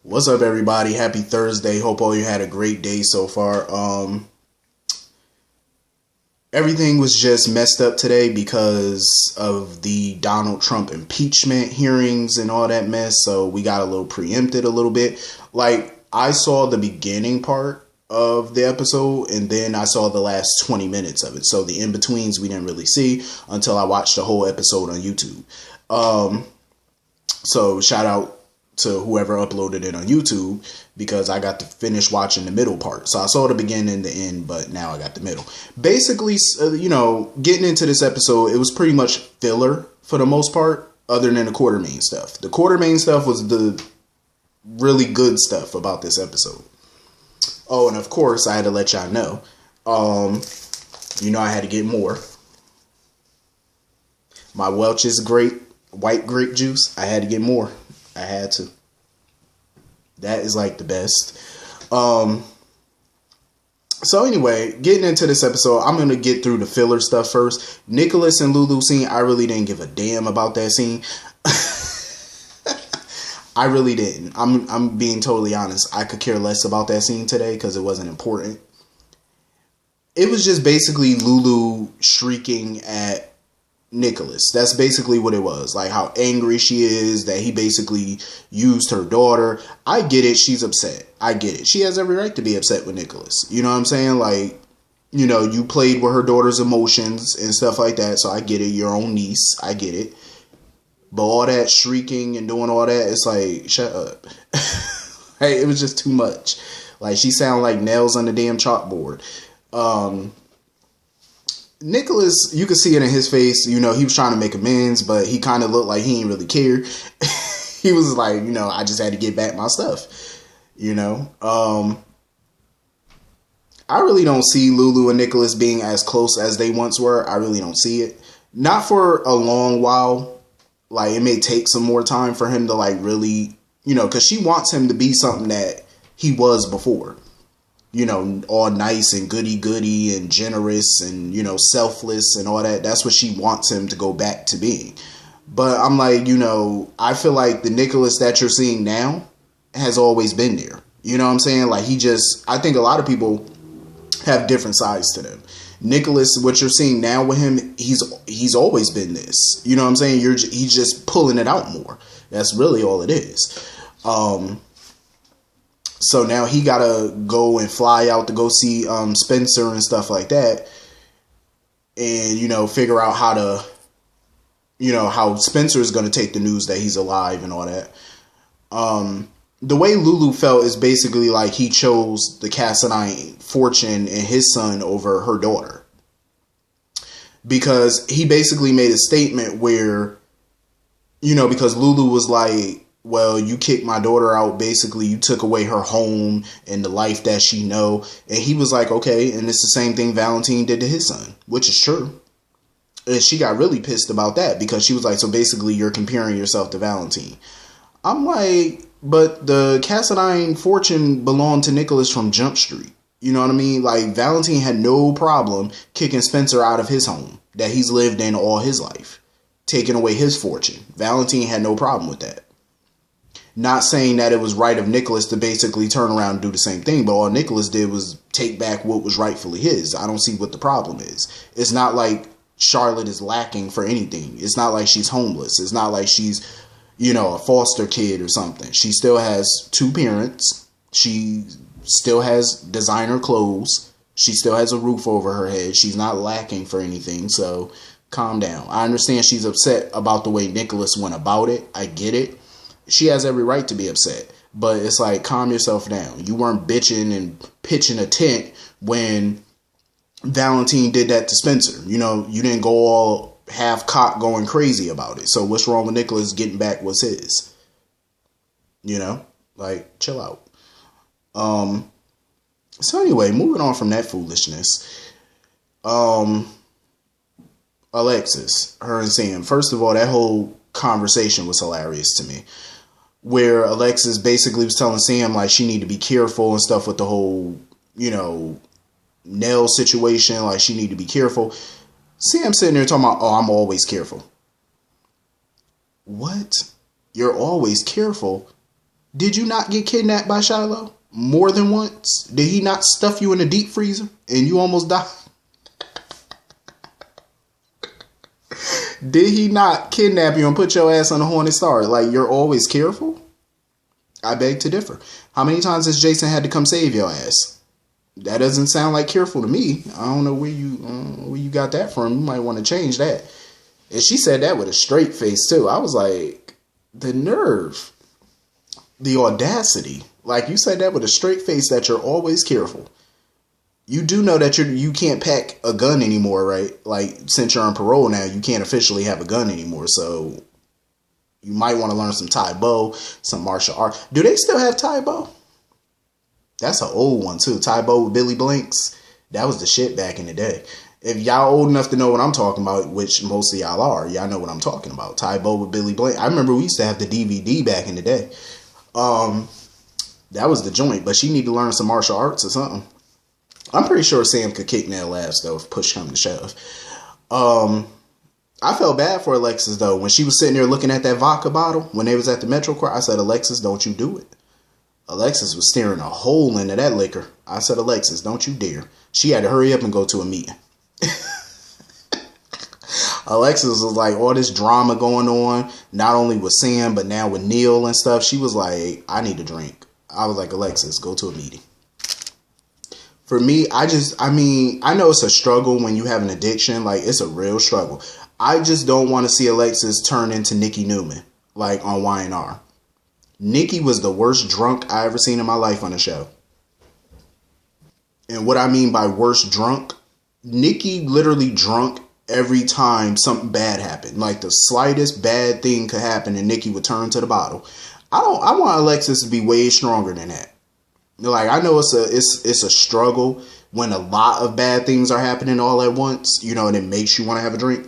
What's up, everybody? Happy Thursday. Hope all you had a great day so far. Everything was just messed up today because of the Donald Trump impeachment hearings and all that mess. So we got a little preempted a little bit. Like, I saw the beginning part of the episode and then I saw the last 20 minutes of it. So the in-betweens we didn't really see until I watched the whole episode on YouTube. So shout out to whoever uploaded it on YouTube because I got to finish watching the middle part. So I saw the beginning and the end, but now I got the middle. Basically, getting into this episode, it was pretty much filler for the most part, other than the Quartermaine stuff. The Quartermaine stuff was the really good stuff about this episode. Oh, and of course, I had to let y'all know. I had to get more. My Welch's white grape juice, I had to get more. I had to. That is like the best. So anyway, getting into this episode, I'm going to get through the filler stuff first. Nikolas and Lulu scene, I really didn't give a damn about that scene. I really didn't. I'm being totally honest. I could care less about that scene today because it wasn't important. It was just basically Lulu shrieking at Nikolas. That's basically what it was. Like how angry she is that he basically used her daughter. I get it. She's upset. I get it. She has every right to be upset with Nikolas. You know what I'm saying? Like, you played with her daughter's emotions and stuff like that. So I get it. Your own niece. I get it. But all that shrieking and doing all that, it's like, shut up. Hey, it was just too much. Like, she sounded like nails on the damn chalkboard. Nikolas, you could see it in his face, he was trying to make amends, but he kind of looked like he didn't really care. He was like, I just had to get back my stuff, I really don't see Lulu and Nikolas being as close as they once were. I really don't see it. Not for a long while. Like, it may take some more time for him to, like, really, because she wants him to be something that he was before. All nice and goody-goody and generous and, selfless and all that. That's what she wants him to go back to being. But I'm like, I feel like the Nikolas that you're seeing now has always been there. You know what I'm saying? Like, I think a lot of people have different sides to them. Nikolas, what you're seeing now with him, he's always been this. You know what I'm saying? He's just pulling it out more. That's really all it is. So now he gotta go and fly out to go see Spencer and stuff like that, and figure out how to, how Spencer is gonna take the news that he's alive and all that. The way Lulu felt is basically like he chose the Cassadine fortune and his son over her daughter, because he basically made a statement where, because Lulu was like, well, you kicked my daughter out. Basically, you took away her home and the life that she know. And he was like, okay. And it's the same thing Valentine did to his son, which is true. And she got really pissed about that because she was like, so basically you're comparing yourself to Valentine. I'm like, but the Cassadine fortune belonged to Nikolas from Jump Street. You know what I mean? Like, Valentine had no problem kicking Spencer out of his home that he's lived in all his life, taking away his fortune. Valentine had no problem with that. Not saying that it was right of Nikolas to basically turn around and do the same thing, but all Nikolas did was take back what was rightfully his. I don't see what the problem is. It's not like Charlotte is lacking for anything. It's not like she's homeless. It's not like she's, a foster kid or something. She still has two parents. She still has designer clothes. She still has a roof over her head. She's not lacking for anything, so calm down. I understand she's upset about the way Nikolas went about it. I get it. She has every right to be upset, but it's like, calm yourself down. You weren't bitching and pitching a tent when Valentine did that to Spencer. You didn't go all half cocked going crazy about it. So what's wrong with Nikolas getting back what's his? Like, chill out. So anyway, moving on from that foolishness. Alexis, her and Sam. First of all, that whole conversation was hilarious to me, where Alexis basically was telling Sam like she need to be careful and stuff with the whole, Nell situation. Like, she need to be careful. Sam sitting there talking about, oh, I'm always careful. What? You're always careful? Did you not get kidnapped by Shiloh more than once? Did he not stuff you in a deep freezer and you almost died? Did he not kidnap you and put your ass on a Hornet Star? Like, you're always careful? I beg to differ. How many times has Jason had to come save your ass? That doesn't sound like careful to me. I don't know where you got that from. You might want to change that. And she said that with a straight face too. I was like, the nerve, the audacity. Like, you said that with a straight face that you're always careful. You do know that you can't pack a gun anymore, right? Like, since you're on parole now, you can't officially have a gun anymore. So you might want to learn some Tai Bo, some martial art. Do they still have Tai Bo? That's an old one too. Tai Bo with Billy Blanks. That was the shit back in the day. If y'all old enough to know what I'm talking about, which most of y'all are, y'all know what I'm talking about. Tai Bo with Billy Blanks. I remember we used to have the DVD back in the day. That was the joint. But she need to learn some martial arts or something. I'm pretty sure Sam could kick Nell ass though if push come to shove. I felt bad for Alexis though. When she was sitting there looking at that vodka bottle when they was at the Metro Court, I said, Alexis, don't you do it. Alexis was staring a hole into that liquor. I said, Alexis, don't you dare. She had to hurry up and go to a meeting. Alexis was like, all this drama going on, not only with Sam, but now with Neil and stuff. She was like, I need a drink. I was like, Alexis, go to a meeting. For me, I know it's a struggle when you have an addiction. Like, it's a real struggle. I just don't want to see Alexis turn into Nikki Newman, like on Y&R. Nikki was the worst drunk I ever seen in my life on the show. And what I mean by worst drunk, Nikki literally drunk every time something bad happened. Like, the slightest bad thing could happen and Nikki would turn to the bottle. I want Alexis to be way stronger than that. Like, I know it's a struggle when a lot of bad things are happening all at once, you know, and it makes you want to have a drink.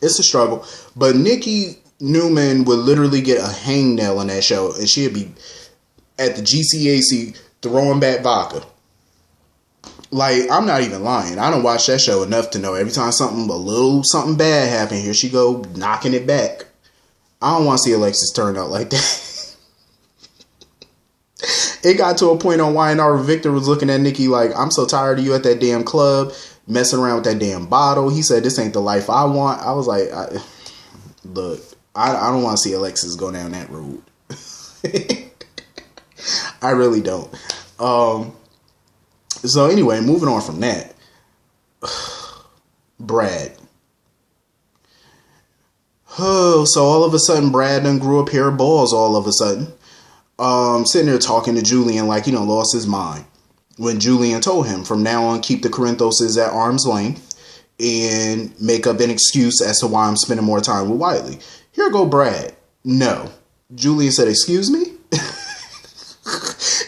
It's a struggle. But Nikki Newman would literally get a hangnail on that show, and she'd be at the GCAC throwing back vodka. Like, I'm not even lying. I don't watch that show enough to know every time something bad happen, here she go knocking it back. I don't want to see Alexis turn out like that. It got to a point on Y&R where Victor was looking at Nikki like, I'm so tired of you at that damn club, messing around with that damn bottle. He said, this ain't the life I want. I was like, look, I don't want to see Alexis go down that road. I really don't. So anyway, moving on from that. Brad. Oh, so all of a sudden, Brad done grew a pair of balls all of a sudden. Sitting there talking to Julian like, you know, lost his mind. When Julian told him, from now on, keep the Corinthoses at arm's length and make up an excuse as to why I'm spending more time with Wiley. Here go Brad. No. Julian said, excuse me?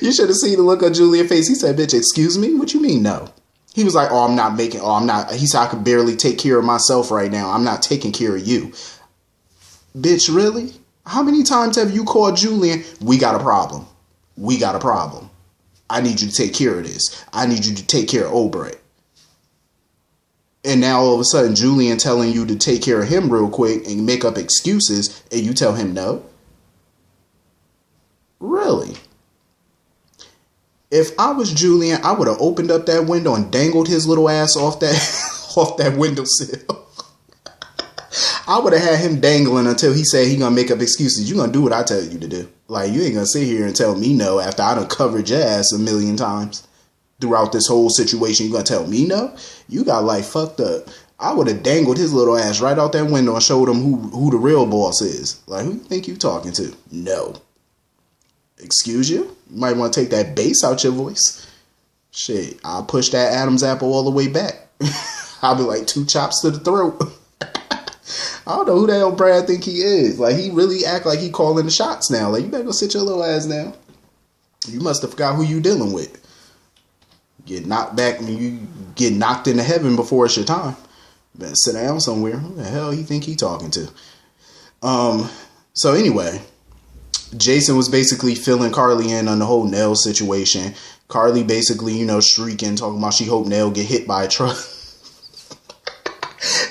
You should have seen the look on Julian's face. He said, bitch, excuse me? What you mean no? He was like, he said, I could barely take care of myself right now. I'm not taking care of you. Bitch, really? How many times have you called Julian? We got a problem. We got a problem. I need you to take care of this. I need you to take care of Obrecht. And now all of a sudden Julian telling you to take care of him real quick and make up excuses and you tell him no? Really? If I was Julian, I would have opened up that window and dangled his little ass off that windowsill. I would have had him dangling until he said he gonna make up excuses. You gonna do what I tell you to do. Like, you ain't gonna sit here and tell me no after I done covered your ass a million times throughout this whole situation. You gonna tell me no? You got life fucked up. I would have dangled his little ass right out that window and showed him who the real boss is. Like, who you think you talking to? No. Excuse you? You might want to take that bass out your voice. Shit, I'll push that Adam's apple all the way back. I'll be like 2 chops to the throat. I don't know who the hell Brad think he is. Like, he really act like he calling the shots now. Like, you better go sit your little ass down. You must have forgot who you dealing with. Get knocked back when you get knocked into heaven before it's your time. Better sit down somewhere. Who the hell he think he talking to? So anyway, Jason was basically filling Carly in on the whole Nell situation. Carly basically, you know, shrieking, talking about she hope Nell get hit by a truck.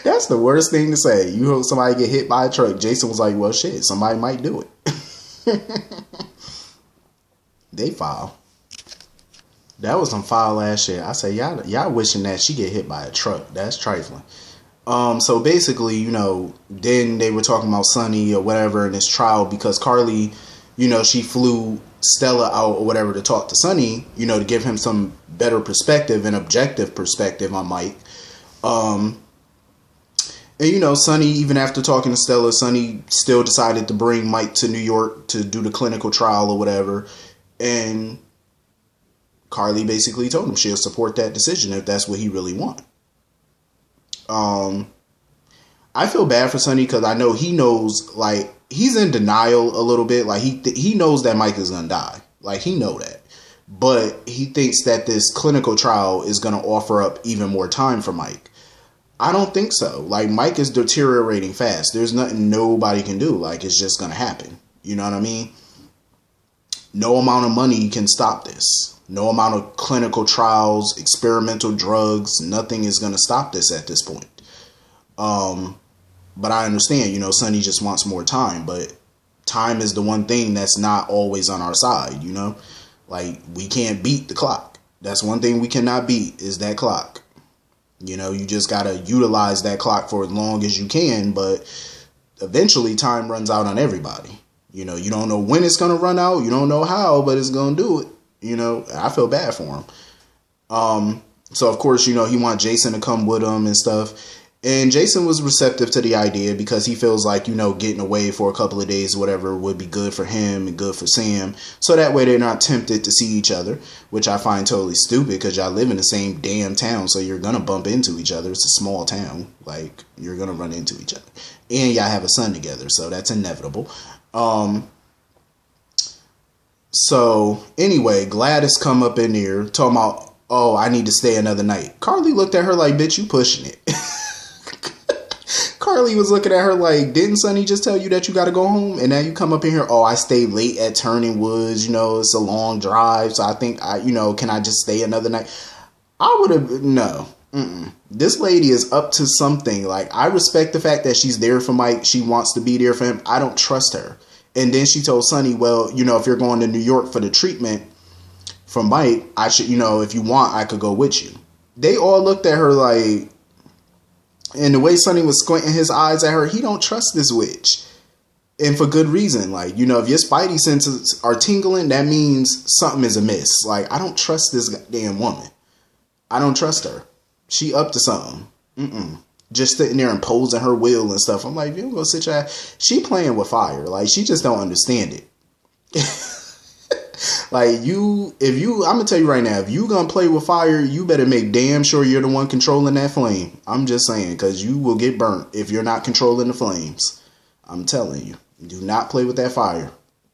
That's the worst thing to say. You hope somebody get hit by a truck. Jason was like, well, shit, somebody might do it. They foul. That was some foul ass shit. I say y'all wishing that she get hit by a truck. That's trifling. So basically, you know, then they were talking about Sonny or whatever in this trial because Carly, you know, she flew Stella out or whatever to talk to Sonny, you know, to give him some better perspective and objective perspective on Mike. And, you know, Sonny, even after talking to Stella, Sonny still decided to bring Mike to New York to do the clinical trial or whatever. And Carly basically told him she'll support that decision if that's what he really wants. I feel bad for Sonny because I know he knows, like, he's in denial a little bit. Like, he knows that Mike is going to die. Like, he know that. But he thinks that this clinical trial is going to offer up even more time for Mike. I don't think so. Like, Mike is deteriorating fast. There's nothing nobody can do. Like, it's just going to happen. You know what I mean? No amount of money can stop this. No amount of clinical trials, experimental drugs, nothing is going to stop this at this point. But I understand, you know, Sonny just wants more time. But time is the one thing that's not always on our side, you know? Like, we can't beat the clock. That's one thing we cannot beat is that clock. You know, you just got to utilize that clock for as long as you can, but eventually time runs out on everybody. You know, you don't know when it's going to run out. You don't know how, but it's going to do it. You know, I feel bad for him. So, of course, you know, he wants Jason to come with him and stuff. And Jason was receptive to the idea because he feels like, you know, getting away for a couple of days, whatever, would be good for him and good for Sam. So that way they're not tempted to see each other, which I find totally stupid because y'all live in the same damn town. So you're going to bump into each other. It's a small town. Like, you're going to run into each other. And y'all have a son together. So that's inevitable. So anyway, Gladys come up in there talking about, oh, I need to stay another night. Carly looked at her like, bitch, you pushing it. Carly was looking at her like, didn't Sonny just tell you that you got to go home? And now you come up in here, oh, I stayed late at Turning Woods. You know, it's a long drive. So I think, can I just stay another night? I would have, no. This lady is up to something. Like, I respect the fact that she's there for Mike. She wants to be there for him. I don't trust her. And then she told Sonny, well, you know, if you're going to New York for the treatment from Mike, I should, you know, if you want, I could go with you. They all looked at her like, and the way Sonny was squinting his eyes at her, he don't trust this witch. And for good reason. Like, you know, if your spidey senses are tingling, that means something is amiss. Like, I don't trust this damn woman. I don't trust her. She up to something. Just sitting there imposing her will and stuff. I'm like, you don't go sit your ass. She playing with fire. Like, she just don't understand it. Like, I'm gonna tell you right now, if you gonna play with fire, you better make damn sure you're the one controlling that flame. I'm just saying, because you will get burnt if you're not controlling the flames. I'm telling you, do not play with that fire.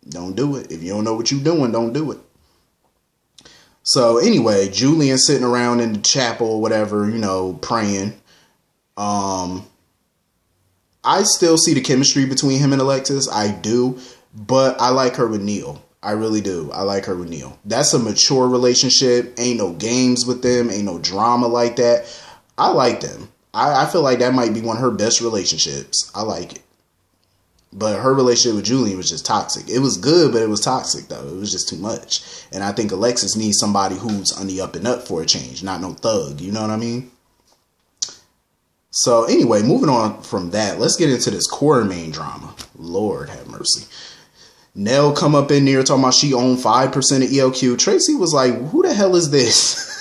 Don't do it. If you don't know what you're doing, don't do it. So anyway, Julian sitting around in the chapel or whatever, you know, praying. I still see the chemistry between him and Alexis. I do, but I like her with Neil. I really do. I like her with Neil. That's a mature relationship. Ain't no games with them. Ain't no drama like that. I like them. I feel like that might be one of her best relationships. I like it. But her relationship with Julian was just toxic. It was good, but it was toxic, though. It was just too much. And I think Alexis needs somebody who's on the up and up for a change, not no thug. You know what I mean? So anyway, moving on from that, let's get into this Quartermaine drama. Lord have mercy. Nell come up in there talking about she owned 5% of ELQ. Tracy was like, who the hell is this?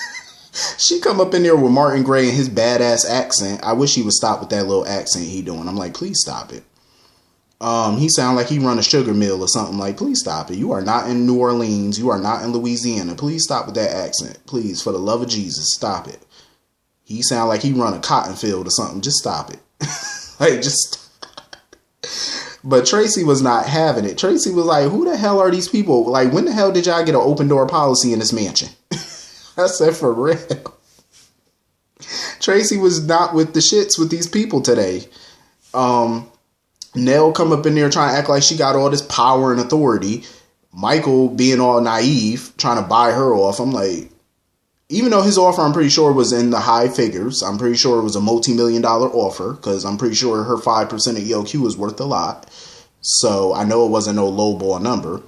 She come up in there with Martin Gray and his badass accent. I wish he would stop with that little accent he doing. I'm like, please stop it. He sound like he run a sugar mill or something. Like, please stop it. You are not in New Orleans. You are not in Louisiana. Please stop with that accent. Please, for the love of Jesus, stop it. He sound like he run a cotton field or something. Just stop it. Like, just... But Tracy was not having it. Tracy was like, who the hell are these people? Like, when the hell did y'all get an open door policy in this mansion? I said, for real. Tracy was not with the shits with these people today. Nell come up in there trying to act like she got all this power and authority. Michael being all naive, trying to buy her off. I'm like, even though his offer, I'm pretty sure, was in the high figures. I'm pretty sure it was a multi-million-dollar offer because I'm pretty sure her 5% of ELQ is worth a lot. So I know it wasn't no lowball number.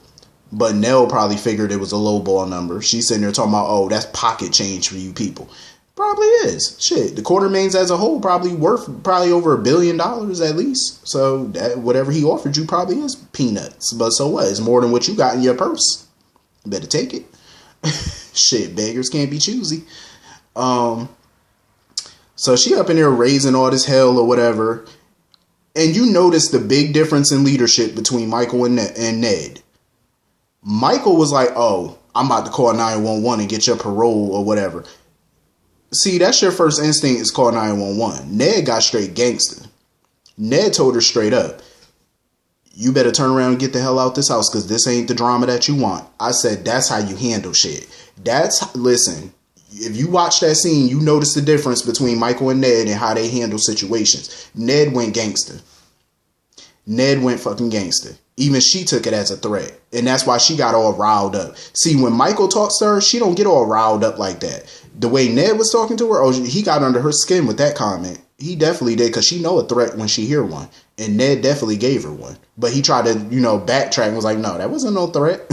But Nell probably figured it was a lowball number. She's sitting there talking about, oh, that's pocket change for you people. Probably is. Shit, the Quartermaines as a whole probably worth over $1 billion at least. So that whatever he offered you probably is peanuts. But so what? It's more than what you got in your purse. You better take it. Shit, beggars can't be choosy. So she up in there raising all this hell or whatever. And you notice the big difference in leadership between Michael and Ned. Michael was like, oh, I'm about to call 911 and get your parole or whatever. See, that's your first instinct is call 911. Ned got straight gangster. Ned told her straight up, you better turn around and get the hell out this house because this ain't the drama that you want. I said, that's how you handle shit. Listen, if you watch that scene, you notice the difference between Michael and Ned and how they handle situations. Ned went gangster. Ned went fucking gangster. Even she took it as a threat. And that's why she got all riled up. See, when Michael talks to her, she don't get all riled up like that. The way Ned was talking to her, oh, he got under her skin with that comment. He definitely did, because she know a threat when she hear one. And Ned definitely gave her one. But he tried to, backtrack and was like, no, that wasn't no threat.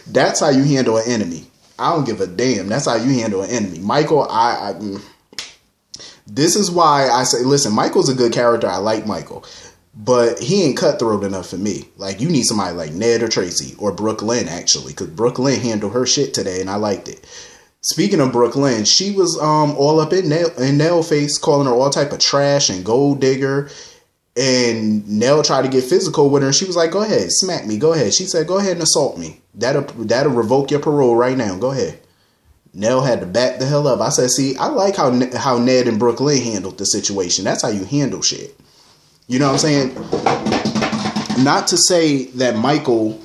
That's how you handle an enemy. I don't give a damn. That's how you handle an enemy. Michael, this is why I say, listen, Michael's a good character. I like Michael. But he ain't cutthroat enough for me. Like, you need somebody like Ned or Tracy or Brooklyn, actually. Because Brooklyn handled her shit today, and I liked it. Speaking of Brooklyn, she was all up in Nell face, calling her all type of trash and gold digger. And Nell tried to get physical with her. And she was like, go ahead, smack me. Go ahead. She said, go ahead and assault me. That'll revoke your parole right now. Go ahead. Nell had to back the hell up. I said, see, I like how Ned and Brooklyn handled the situation. That's how you handle shit. You know what I'm saying? Not to say that Michael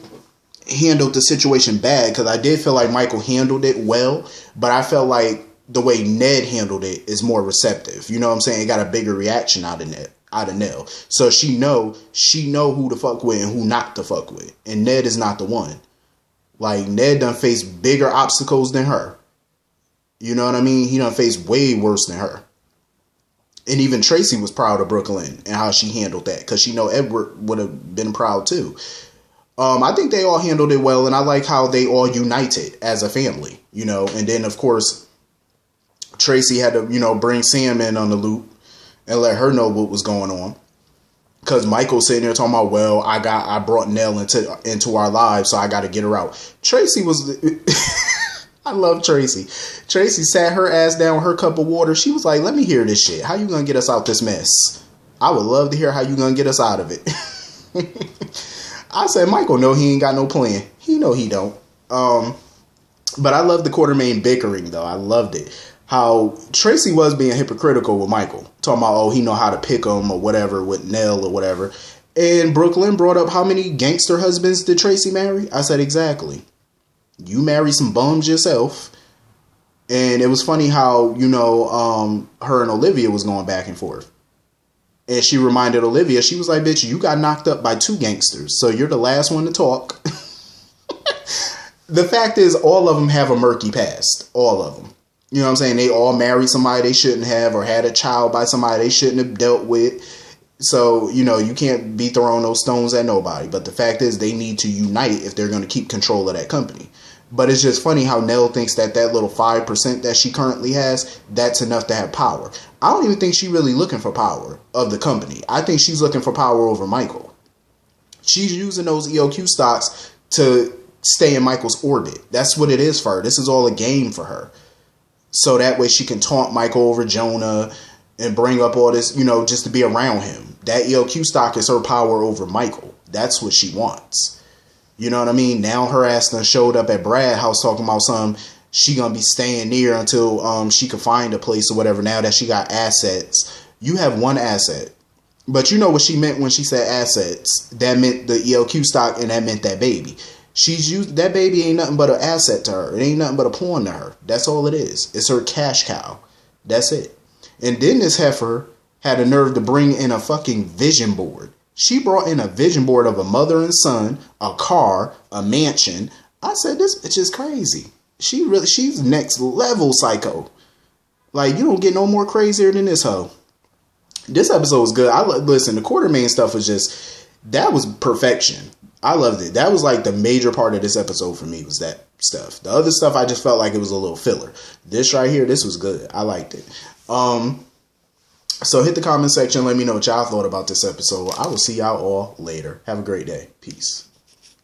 handled the situation bad, because I did feel like Michael handled it well, but I felt like the way Ned handled it is more receptive. You know what I'm saying? It got a bigger reaction out of Nell. So she know who to fuck with and who not to fuck with. And Ned is not the one. Like, Ned done faced bigger obstacles than her. You know what I mean? He done faced way worse than her. And even Tracy was proud of Brooklyn and how she handled that, because she know Edward would have been proud too. I think they all handled it well, and I like how they all united as a family, and then of course Tracy had to, bring Sam in on the loop and let her know what was going on. Because Michael's sitting there talking about, well, I brought Nell into our lives, so I got to get her out. Tracy was, I love Tracy. Tracy sat her ass down with her cup of water. She was like, let me hear this shit. How you gonna get us out this mess? I would love to hear how you gonna get us out of it. I said, Michael, no, he ain't got no plan. He know he don't. But I love the Quartermaine bickering, though. I loved it. How Tracy was being hypocritical with Michael. Talking about, oh, he know how to pick him or whatever with Nell or whatever. And Brooklyn brought up, how many gangster husbands did Tracy marry? I said, exactly. You married some bums yourself. And it was funny how, her and Olivia was going back and forth. And she reminded Olivia, she was like, bitch, you got knocked up by 2 gangsters. So you're the last one to talk. The fact is, all of them have a murky past. All of them. You know what I'm saying? They all married somebody they shouldn't have, or had a child by somebody they shouldn't have dealt with. So, you can't be throwing those stones at nobody. But the fact is, they need to unite if they're going to keep control of that company. But it's just funny how Nell thinks that little 5% that she currently has, that's enough to have power. I don't even think she's really looking for power of the company. I think she's looking for power over Michael. She's using those EOQ stocks to stay in Michael's orbit. That's what it is for her. This is all a game for her. So that way she can taunt Michael over Jonah and bring up all this, just to be around him. That EOQ stock is her power over Michael. That's what she wants. You know what I mean? Now her ass done showed up at Brad's house talking about she gonna be staying near until she can find a place or whatever. Now that she got assets. You have one asset. But you know what she meant when she said assets. That meant the ELQ stock, and that meant that baby. That baby ain't nothing but an asset to her. It ain't nothing but a pawn to her. That's all it is. It's her cash cow. That's it. And then this heifer had the nerve to bring in a fucking vision board. She brought in a vision board of a mother and son, a car, a mansion. I said, this bitch is crazy. She's next level psycho. Like, you don't get no more crazier than this hoe. This episode was good. Listen, the Quartermaine stuff was that was perfection. I loved it. That was like the major part of this episode for me, was that stuff. The other stuff, I just felt like it was a little filler. This right here, this was good. I liked it. So hit the comment section. Let me know what y'all thought about this episode. I will see y'all all later. Have a great day. Peace.